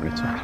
بتونم.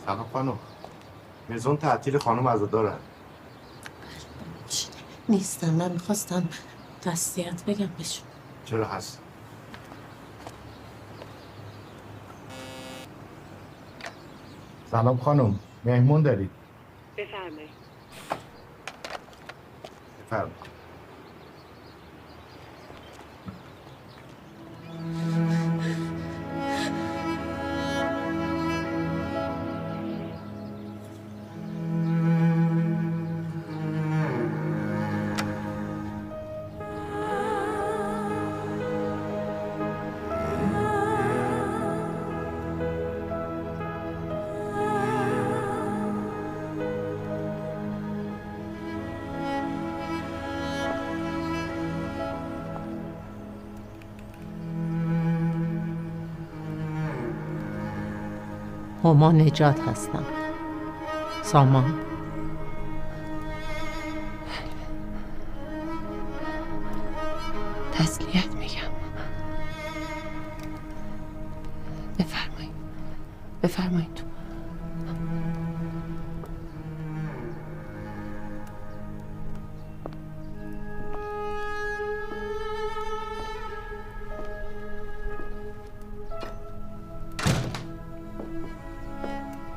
سلام خانم. مزون تعطیل خانم عزادارن. نیستم. من میخواستم تسلیت بگم بهشون. چرا هست؟ سلام خانم. مهمون دارید؟ بفرمایید. بفرمایید. هما نجات هستم. سامان. تسلیت میگم. بفرمایید. بفرمایید تو.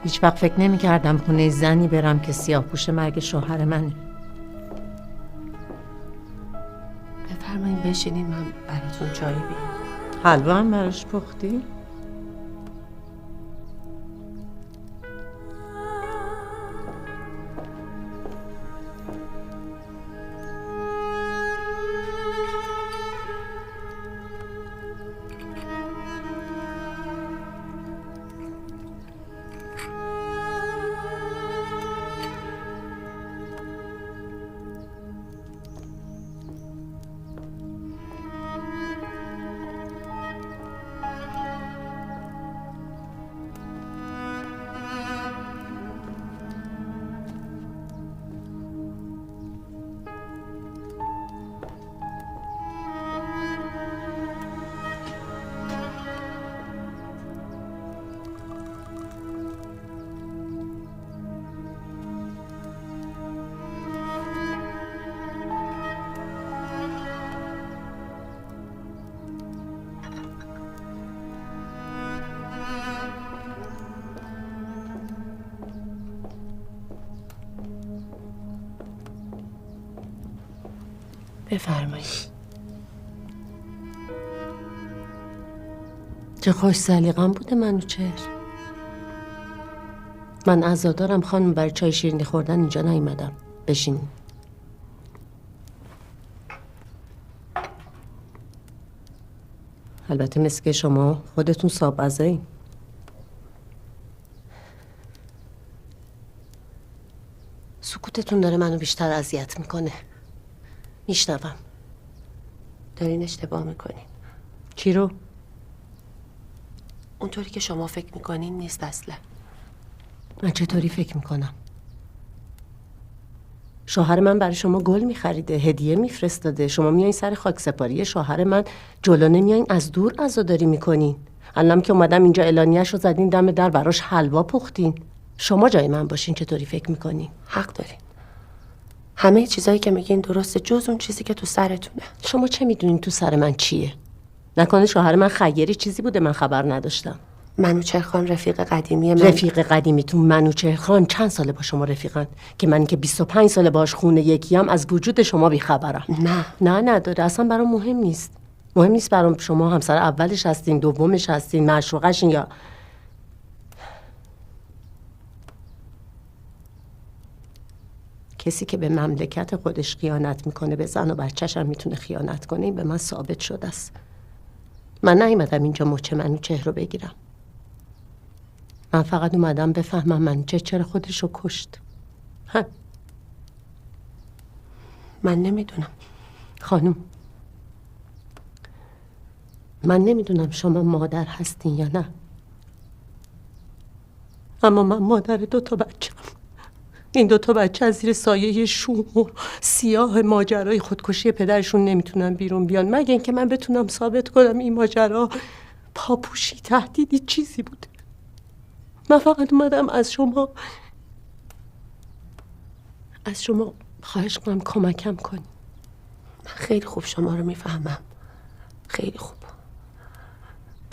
هیچ وقت فکر نمی کردم خونه زنی برم که سیاه‌پوش مرگ شوهر منه. بفرمایید بشینین، من براتون چای بیارم. حلوا هم براش پختی؟ بفرمایید. چه خوش سلیقه‌ام بوده منوچهر. من عزادارم خانم، برای چای شیرینی خوردن اینجا نیومدم. بشین. البته مثل که شما خودتون صاحب‌عزایین. سکوتتون داره منو بیشتر اذیت میکنه. میشنوم. دارین اشتباه میکنین. چی رو؟ اونطوری که شما فکر میکنین نیست اصلا. من چطوری فکر میکنم؟ شوهر من برای شما گل میخریده، هدیه میفرستاده، شما میایین سر خاک سپاری شوهر من جلو نمیایین، از دور عزاداری میکنین. الانم که اومدم اینجا اعلانیه‌شو زدین دم در، براش حلوا پختین. شما جای من باشین چطوری فکر میکنین؟ حق دارین. همه چیزایی که میگین درسته، جز اون چیزی که تو سرتونه. شما چه میدونین تو سر من چیه؟ نکنه شوهر من خیری چیزی بوده من خبر نداشتم. منوچهر خان رفیق قدیمی من. رفیق قدیمیتون منوچهر خان چند ساله با شما رفیقن که من که 25 ساله باش خونه یکیم از وجود شما بیخبرم؟ نه نداره، اصلا برام مهم نیست. مهم نیست برام شما همسر اولش هستین، دومش هستین، معشوقشین یا کسی که به مملکت خودش خیانت میکنه به زن و بچه‌ش هم میتونه خیانت کنه. این به من ثابت شده است. من نیومدم اینجا مچ منوچهر رو بگیرم. من فقط اومدم بفهمم منوچهر چرا خودش رو کشت. من نمیدونم خانم. من نمیدونم شما مادر هستین یا نه، اما من مادر 2 بچه‌ام. این 2 بچه از زیر سایه شوم و سیاه ماجرای خودکشی پدرشون نمیتونن بیرون بیان، مگه اینکه من بتونم ثابت کنم این ماجرا پاپوشی، تهدیدی، چیزی بوده. من فقط اومدم از شما خواهش کنم کمکم کنی. من خیلی خوب شما رو میفهمم، خیلی خوب،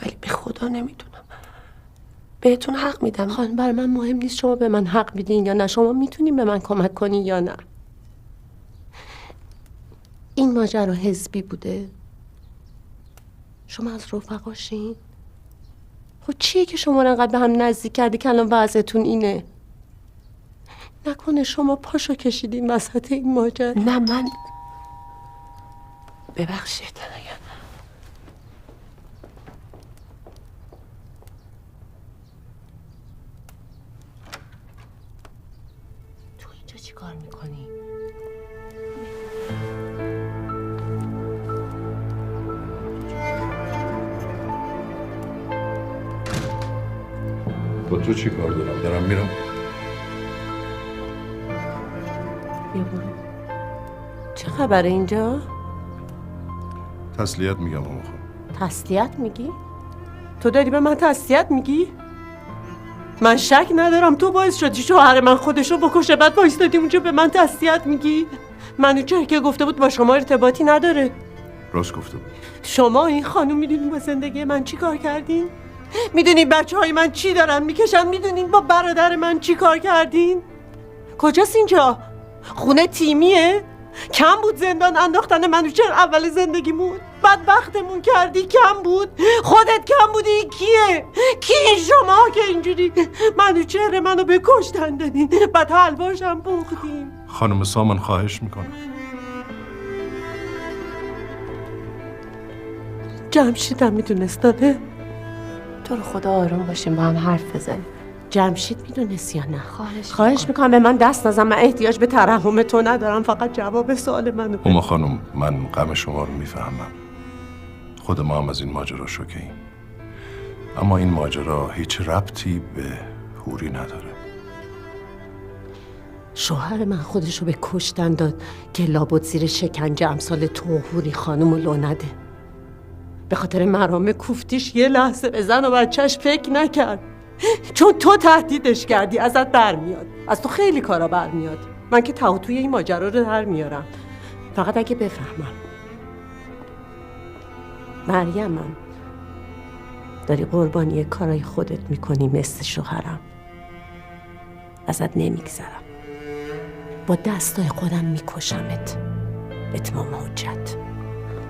ولی به خدا نمیدونم. بهتون حق میدم. خانم برای من مهم نیست شما به من حق میدین یا نه، شما میتونین به من کمک کنین یا نه. این ماجرا حزبی بوده. شما از رفقاشین. خب چیه که شما رو انقدر به هم نزدیک کردی که الان وضعتون اینه؟ نکنه شما پاشو کشیدین وسط این ماجرا؟ نه من ببخشید. تو اینجا چی کار میکنی؟ با تو چی کار دارم؟ دارم میرم. بیا برو. چه خبره اینجا؟ تسلیت میگم آقا خانم. تسلیت میگی؟ تو داری به من تسلیت میگی؟ من شک ندارم تو باعث شدی شوهر من خودشو بکشه، بعد وایستادی اونجا به من تسلیت میگی؟ منوچهر که گفته بود با شما ارتباطی نداره. راست گفته بود. شما این خانم میدونی با زندگی من چی کار کردین؟ میدونین بچه های من چی دارن میکشن؟ میدونین با برادر من چی کار کردین؟ کجاست اینجا؟ خونه تیمیه؟ کم بود زندان انداختن منوچهر اول زندگیمون. بدبختمون کردی. کم بود. خودت کم بودی. کیه؟ کی شما که اینجوری منوچهر منو به کشتن دادین؟ بعد حلواشم پختین. خانم سامان خواهش میکنم. جمشیدم میدونستانه؟ تو رو خدا آروم باشیم با هم حرف بزنیم. جمشید میدونست یا نه؟ خواهش میکنم به من دست نزن. من احتیاج به ترحم تو ندارم. فقط جواب سوال منو بده. هما خانم، من غم شما رو میفهمم. خود ما هم از این ماجرا شوکه‌ایم. اما این ماجرا هیچ ربطی به هوری نداره. شوهر من خودشو به کشتن داد که لابد زیر شکنجه امثال تو هوری خانمو لو نده. به خاطر مرام کوفتیش یه لحظه به زن و بچهش فکر نکرد. چون تو تهدیدش کردی ازت برمیاد. از تو خیلی کارا برمیاد. من که توی این ماجرا رو در میارم. فقط اگه بفهمم مریمم داری قربانی کارای خودت میکنی مثل شوهرم، ازت نمیگذرم. با دستای خودم میکشمت. اتمام حجت.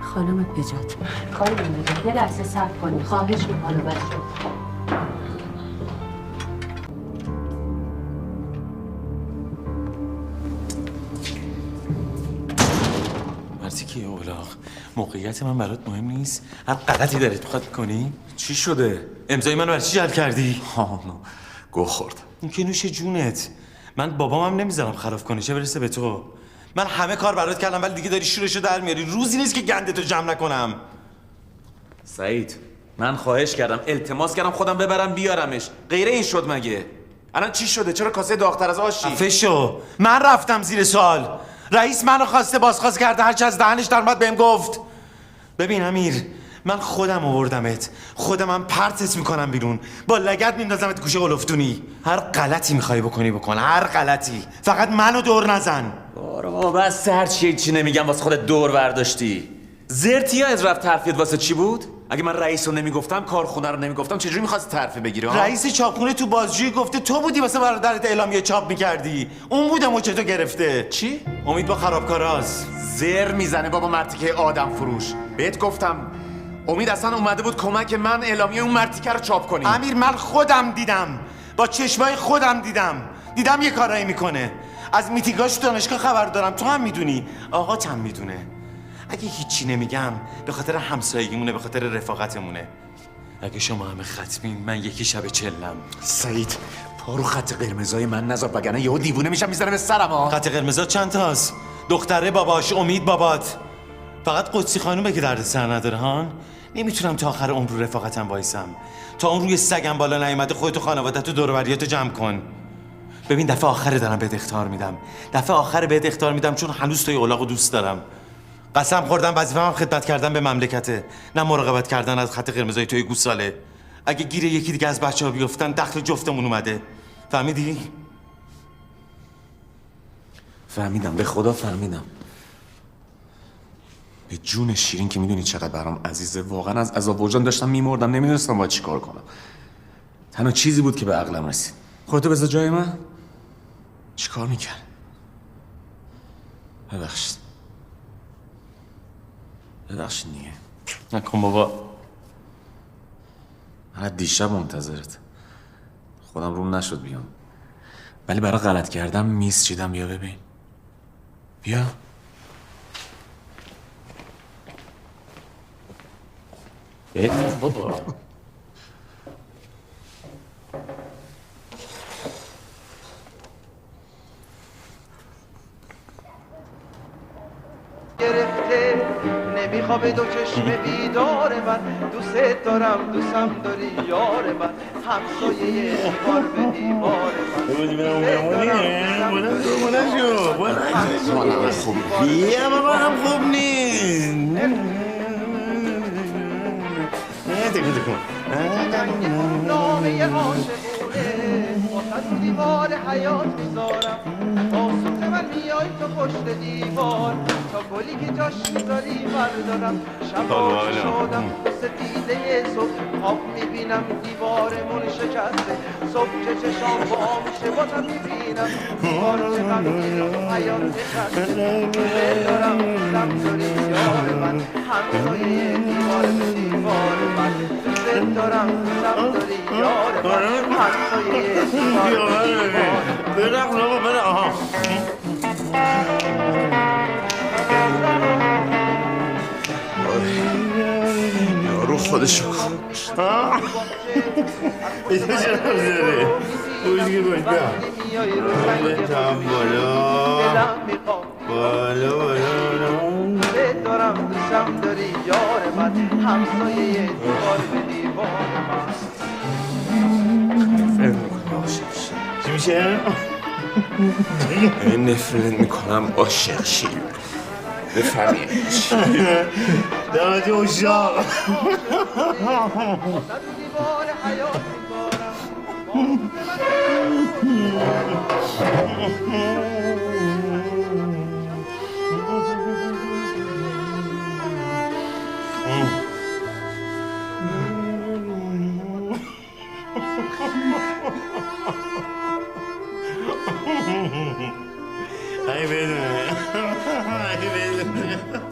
خانم نجات، خانم نجات یه لحظه صبر کنی. خواهش میکنم بچه. مرتیکی اولاغ، موقعیت من برات مهم نیست؟ هر غلطی دارید میخواد کنی؟ چی شده؟ امضای منو برای چی جلب کردی؟ گو خورد. این که نوش جونت. من بابامم نمیذارم خلاف کنه، چه برسه به تو. من همه کار برات کردم ولی دیگه داری شورشو در میاری. روزی نیست که گندتو جمع نکنم. سعید، من خواهش کردم، التماس کردم خودم ببرم بیارمش. غیر این شد مگه؟ الان چی شده؟ چرا کاسه داغ‌تر از آشی؟ عفشو، من رفتم زیر سوال. رئیس منو خواسته بازخواست کرده، هرچی از دهنش در اومد بهم گفت. ببین امیر، من خودم آوردمت، خودم پرتت میکنم بیرون، با لگد میندازمت گوشه قلفتونی. هر غلطی میخوای بکنی بکن، هر غلطی، فقط منو دور نزن. بارو بس هر چی نمیگم واسه خودت دور برداشتی. زرتیا از رفت ترفیت واسه چی بود؟ اگه من رئیس رو نمیگفتم، کارخونه رو نمیگفتم، چجوری میخواستی ترفیع بگیری؟ رئیس چاپخونه تو بازجویی گفته تو بودی واسه برادرت اعلامیه چاپ میکردی. اون بوده مچتو گرفته. چی؟ امید با خرابکاراست. زر میزنه بابا مرتیکه آدم فروش. بهت گفتم امید اصلا اومده بود کمک من اعلامیه اون مرتیکه رو چاپ کنی. امیر، من خودم دیدم، با چشمای خودم دیدم یه کارایی میکنه. از میتینگاش تو دانشگاه خبر دارم، تو هم میدونی، آقات هم میدونه. اگه هیچی نمیگم به خاطر همسایگیمونه، به خاطر رفاقتمونه. اگه شما همه ختمین، من یکی شب چلم. سعید، پارو خط قرمزای من نذار وگرنه یهو دیوونه میشم میذارم به سرم ها. خط قرمزا چند تاست؟ دختره باباش، امید بابات. فقط قدسی خانومه که درد سر نداره هان. نمیتونم تا آخر عمر رو رفاقتم وایسم. تا اون روی سگم بالا نیومده خودت و خانواده‌ت و دور و بریاتو جمع کن. ببین دفعه آخره دارم بهت اخطار میدم. دفعه آخر بهت اخطار میدم چون هنوز توی اولاغو دوست دارم. قسم خوردم وظیفه‌م خدمت کردن به مملکته، نه مراقبت کردن از خط قرمزای توی گوساله. اگه گیر یکی دیگه از بچه‌ها بیفتن دخل جفتمون اومده. فهمیدی؟ فهمیدم، به خدا فهمیدم. به جون شیرین که میدونی چقدر برام عزیزه. واقعا از عذاب وجدان داشتم میمردم، نمیدونستم باید چی کار کنم. تنها چیزی بود که به عقلم رسید. خودتو بذار جای من. چی کار میکرد؟ ببخشید دیگه. نکن بابا. من دیشب منتظرت. خودم روم نشد بیام، ولی برای غلط کردم میز چیدم. بیا ببین. بیا. بابا گرفته نمیخوابه دو چشم بیدار من. دوست دارم دوستم داری یار من. همسایه دیوار به دیوار من. بیا بابا، هم خوب نیست. نامه عاشقونه واسه دیوار حیات میذارم. با سوت من میای تو پشت دیوار، تا گلی که جاش میذاری بردارم. شب شدم سفیده صبح خواب میبینم دیوارمون شکسته صبح که چشام با میشه بازم میبینم دیوار چقدر میره حیات نشسته دوست دارم دوستم داری یار من همسایه دیوار به دیوار من دوست دارم دوستم داری یار من همسایه دیوار به دیوار یارو خودشو کشت. اینجا چرا بزنه؟ خوشگی کجا؟ بالا دارم دوستم داری یار من همسایه دیوار به دیوار من چی میشه؟ این نفرت میکنم عاشق شی بفهمی دمتی اشاق دیوار حیات میکنم ای بدونه ای بدونه